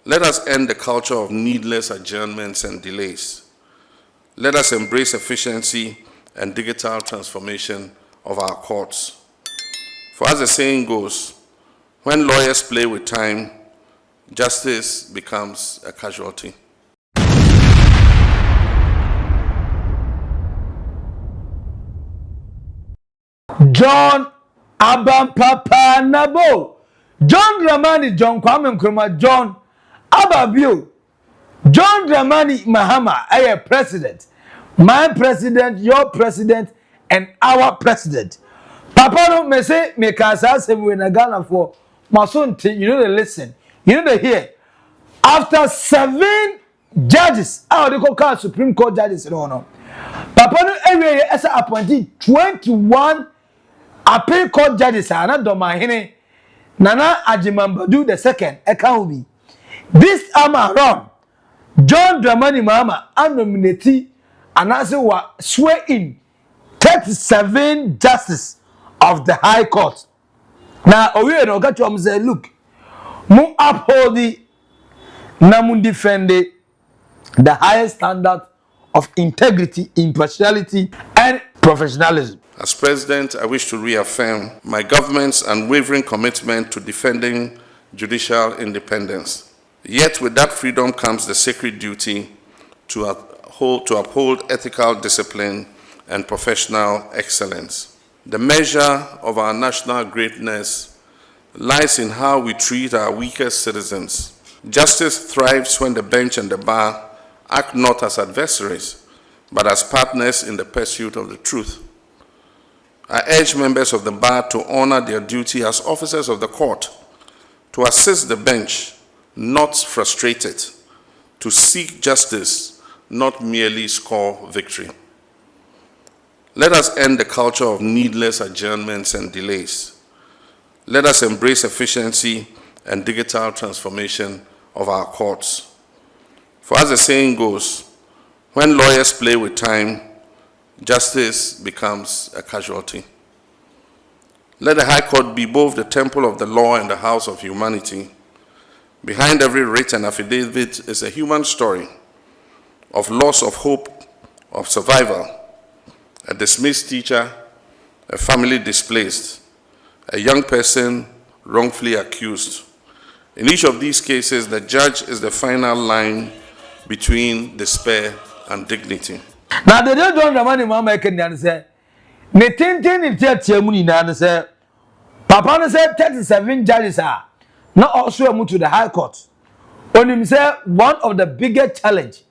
Let us end the culture of needless adjournments and delays. Let us embrace efficiency and digital transformation of our courts. For as the saying goes, when lawyers play with time, justice becomes a casualty. John Abampapa Nabo, John Dramani, John Kwame Nkrumah, John Ababio, John Dramani Mahama, a president, my president, your president, and our president. Papa no me say me kasa say we na Ghana for masonti, you know they listen, you know they hear. After 7 judges, how they call Supreme Court judges, no. Papa no every as appointed 21 appeal court judges are not Domahine Nana Ajimambadu the second account. This time around, John Dramani Mahama nominated and as swear in 37 justices of the High Court. Now, we no got to say, look, mu uphold the namun defend the highest standard of integrity, impartiality, and professionalism. As President, I wish to reaffirm my government's unwavering commitment to defending judicial independence. Yet with that freedom comes the sacred duty to uphold ethical discipline and professional excellence. The measure of our national greatness lies in how we treat our weakest citizens. Justice thrives when the bench and the bar act not as adversaries, but as partners in the pursuit of the truth. I urge members of the bar to honor their duty as officers of the court, to assist the bench, not frustrate it, to seek justice, not merely score victory. Let us end the culture of needless adjournments and delays. Let us embrace efficiency and digital transformation of our courts. For as the saying goes, when lawyers play with time, justice becomes a casualty. Let the High Court be both the temple of the law and the house of humanity. Behind every writ and affidavit is a human story of loss of hope, of survival, a dismissed teacher, a family displaced, a young person wrongfully accused. In each of these cases, the judge is the final line between despair and dignity. Now the day John Dramani Mahama can say, "Ne tintin in theatre muni na say, Papa no say 37 judges are not also moved to the High Court." On him say one of the biggest challenge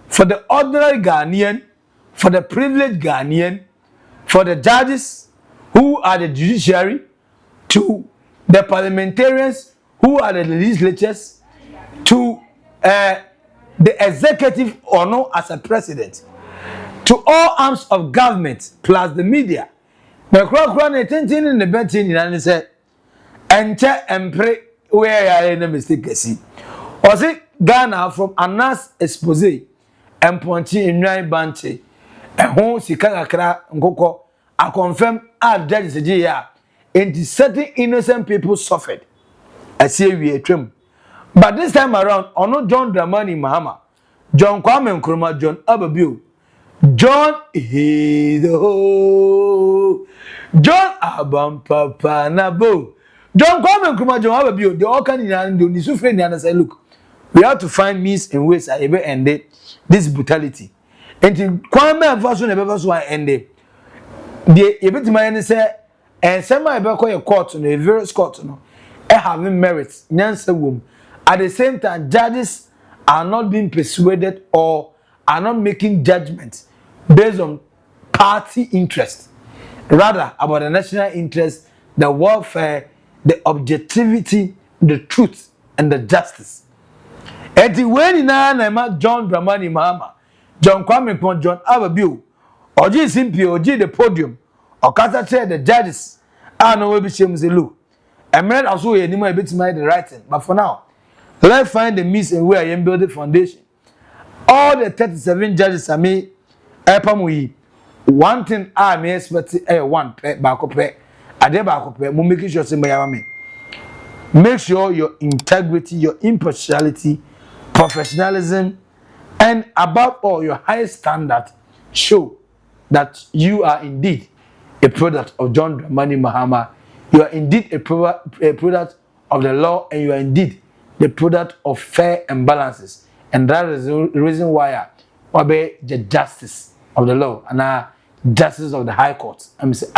for the ordinary Ghanaian, for the privileged Ghanaian, for the judges who are the judiciary, to the parliamentarians who are the legislatures, to the executive or no as a president, to all arms of government plus the media. The crowd attention in the betting and say, enter and pray where I am a mistake. Was it Ghana from Anas expose and Ponti in Nai Banche and home Sikakra Ngoko? I confirm our judges a and certain innocent people suffered. I say we a trim. But this time around, on John Dramani Mahama, John Kwame Nkrumah, John Ababio, John John Abampapa Nabo, John Kwame Nkrumah, John Ababio, the all can do the say, look, we have to find means and ways I ever ended this brutality. And Kwame version ever so I ended. The ebit my say, and some I ever call a court no a various court no. Having merits, nyansa wom. At the same time, judges are not being persuaded or are not making judgments based on party interest, rather about the national interest, the welfare, the objectivity, the truth, and the justice. At the way in John Dramani Mahama, John Kwame Nkrumah, John Ababio, Oji Simply, Oji the podium, or Kata chair the judges, I know where Bisham Zelu. I'm not also a new bit my the writing, but for now, let's find the means and where I am building foundation. All the 37 judges are me, one thing I may expect one back up, I dare back up, making sure somebody me. Make sure your integrity, your impartiality, professionalism, and above all, your high standard show that you are indeed a product of John Dramani Mahama. You are indeed a product of the law, and you are indeed the product of fair and balances. And that is the reason why I be the justice of the law and justice of the High Court. I'm say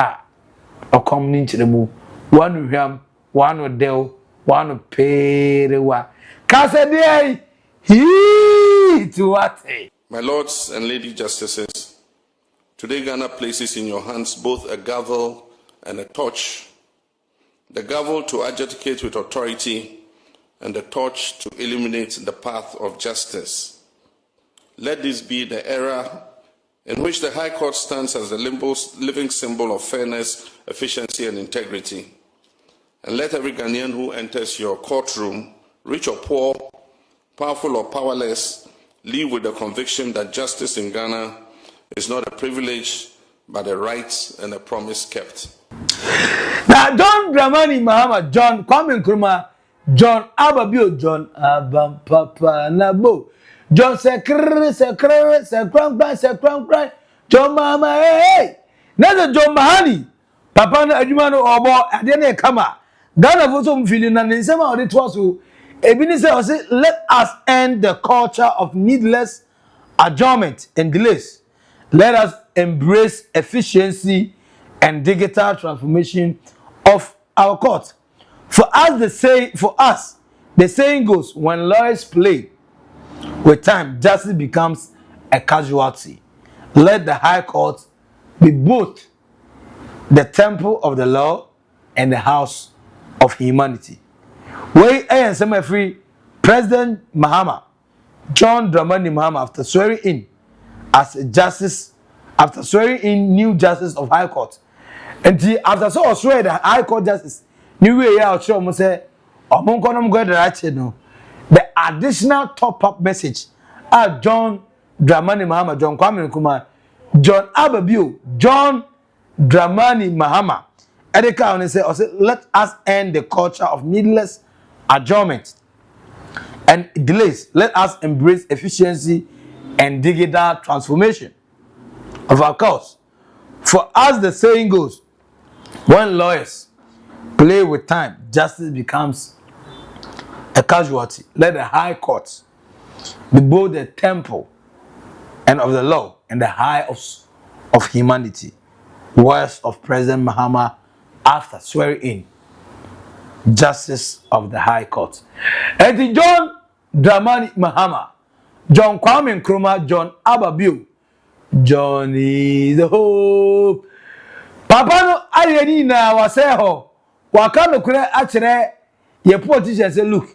or come into the move. One with him, one with Dell, one with Perewa. Casadei, he to what? My lords and lady justices, today Ghana places in your hands both a gavel and a torch. The gavel to adjudicate with authority, and the torch to illuminate the path of justice. Let this be the era in which the High Court stands as the living symbol of fairness, efficiency, and integrity. And let every Ghanaian who enters your courtroom, rich or poor, powerful or powerless, leave with the conviction that justice in Ghana is not a privilege, but a right and a promise kept. Now, John Dramani Mahama, John Kwame Nkrumah, John Ababio, John Abam Papa Nabo, John Secrecy, John Mama, hey, neither John Mahani, Papa Adjumano or more, I didn't come. Ghana was some feeling and in some of it was who Ebenezer let us end the culture of needless adjournment and delays. Let us embrace efficiency and digital transformation of our court. For us, the saying goes, when lawyers play with time, justice becomes a casualty. Let the High Court be both the temple of the law and the house of humanity. Where free President Mahama, John Dramani Mahama, after swearing in as a justice, after swearing in new justice of High Court, and after so swear the High Court justice, new way out show must say, the additional top-up message are John Dramani Mahama, John Kwame Nkrumah, John Ababio, John Dramani Mahama. Edeka and say, let us end the culture of needless adjournment and delays. Let us embrace efficiency and digital transformation of our cause. For as the saying goes, when lawyers play with time, justice becomes a casualty. Let the High Court be both the temple and of the law and the house of humanity. Words of President Mahama after swearing in justice of the High Court. And John Dramani Mahama, John Kwame Nkrumah, John Ababio, John is the hope. Papa no ayeni na waseho waka no kure akire ye politician say look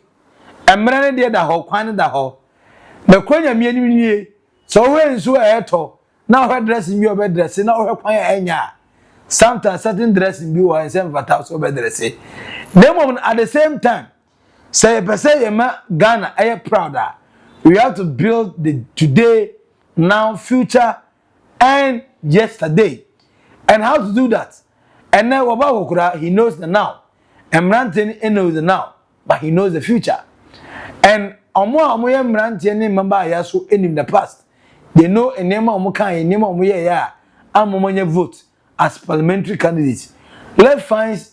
emre ne de da ho kwan da ho na kwanya mieni nie so we nso eto na ho dress mi obe dress na ho kwan enya sometimes certain dressing be one same vata so be dress them at the same time say person ye ma Ghana aye prouder we have to build the today now future and yesterday. And how to do that? And now Wabakura, he knows the now. And Mrantin knows the now, but he knows the future. And Omoya Mrantin member Yasu in the past. They know a name of Mokai, name of Muya, and Momoya vote as parliamentary candidates. Let's find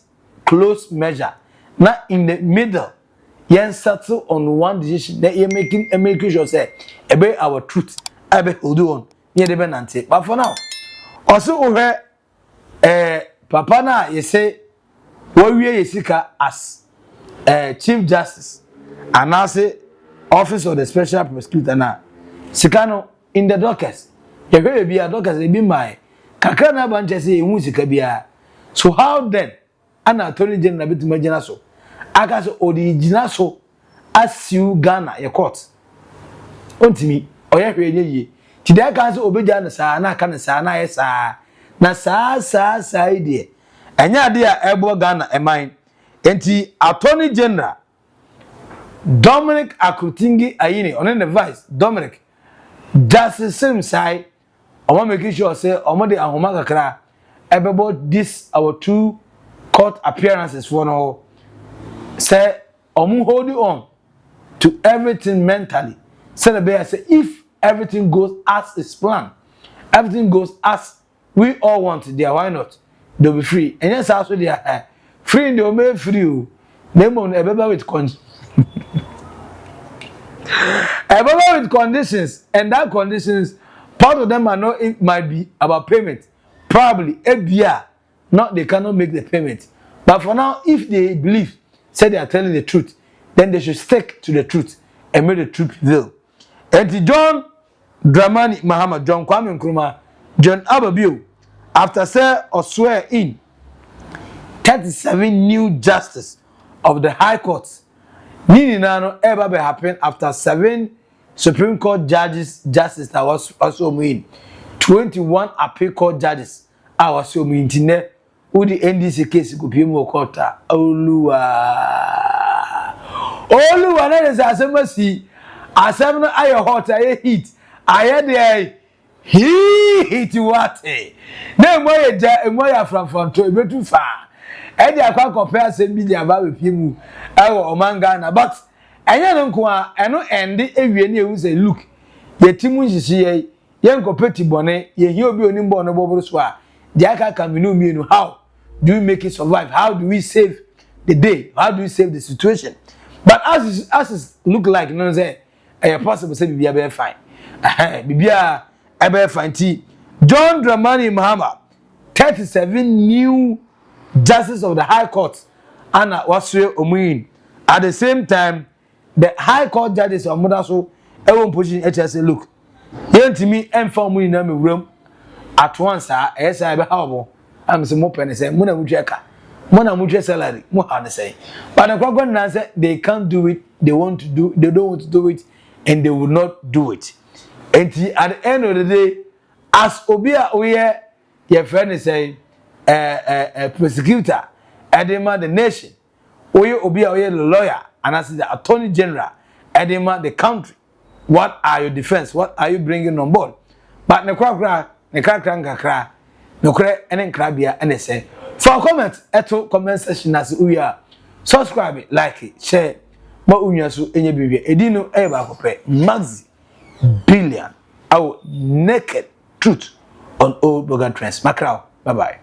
close measure, not in the middle. Yen settle on one decision that you're making sure say, about our truth. I be hold on. Near the Benante. But for now, also over Papa na you say what we yesika as Chief Justice and now say Office of the Special Prosecutor na sikano in the dockets. You hear be a dockets be my kakra na banche say hu sika bia. So how then an Attorney General bit imagine so aka so original so as you Ghana your court. Ontimi oya hwe ye ti dey kan so obeja na sa na aka na sa na yesa na sa idea enya de a ebo Ghana eman enti Attorney General Dominic Akutingi Ayini on the vice Dominic Justice same side I want making sure say omo de ahoma kakra about this our two court appearances for no say holding on to everything mentally. So the bear say, if everything goes as is planned, everything goes as we all want, there, why not? They'll be free. And yes, also they are free in the omega free. They won't ever with with conditions, and that conditions, part of them are not, it might be about payment. Probably a year, not they cannot make the payment. But for now, if they believe, say they are telling the truth, then they should stick to the truth and make the truth prevail. And John Dramani Mahama, John Kwame Nkrumah, John Ababio, after say or swear in 37 new justices of the High Court, Nini Nano ever be happen after 7 Supreme Court justices that was also mean 21 appeal court judges. I was so mean tine who the NDC case go be more court. Oluwa na is asemasi asem no ayo hot aye heat aye dey heat what na moye from to ebetu fa e dey akwa compare asem bi dey aba we piemu ewo omanga na but enye no nko a eno ende ewie na ewu say look ye timu nhihie ye nkopeti bone ye hi obi oni mbo no boboro so a dey aka kaminu mienu how do we make it survive? How do we save the day? How do we save the situation? But as it look like, you know, say, possible say Bibia be fine. Bibia be fine. John Dramani Mahama, 37 new justices of the High Court, and Waswe Omuin. At the same time, the High Court judges of Mudaso, everyone pushing HSA look. Here to me, and for me in the room at once, as I be horrible. I'm some more penny say, Mona Mujeka, Mona Muja salary, Mohana say. But the Quagon answer, they can't do it, they want to do, they don't want to do it, and they will not do it. And at the end of the day, as Obia Oye, your friend is saying, a prosecutor, Edema the nation, Oye Obia Oye the lawyer, and as the attorney general, Edema the country. What are your defense? What are you bringing on board? But Nekra, no credit and crabia and say for comment comment section as we are subscribe like it share but unya so enye bibia edino e ba kopɛ Maxi Billian our naked truth on Oldboga trends. Accra, bye bye.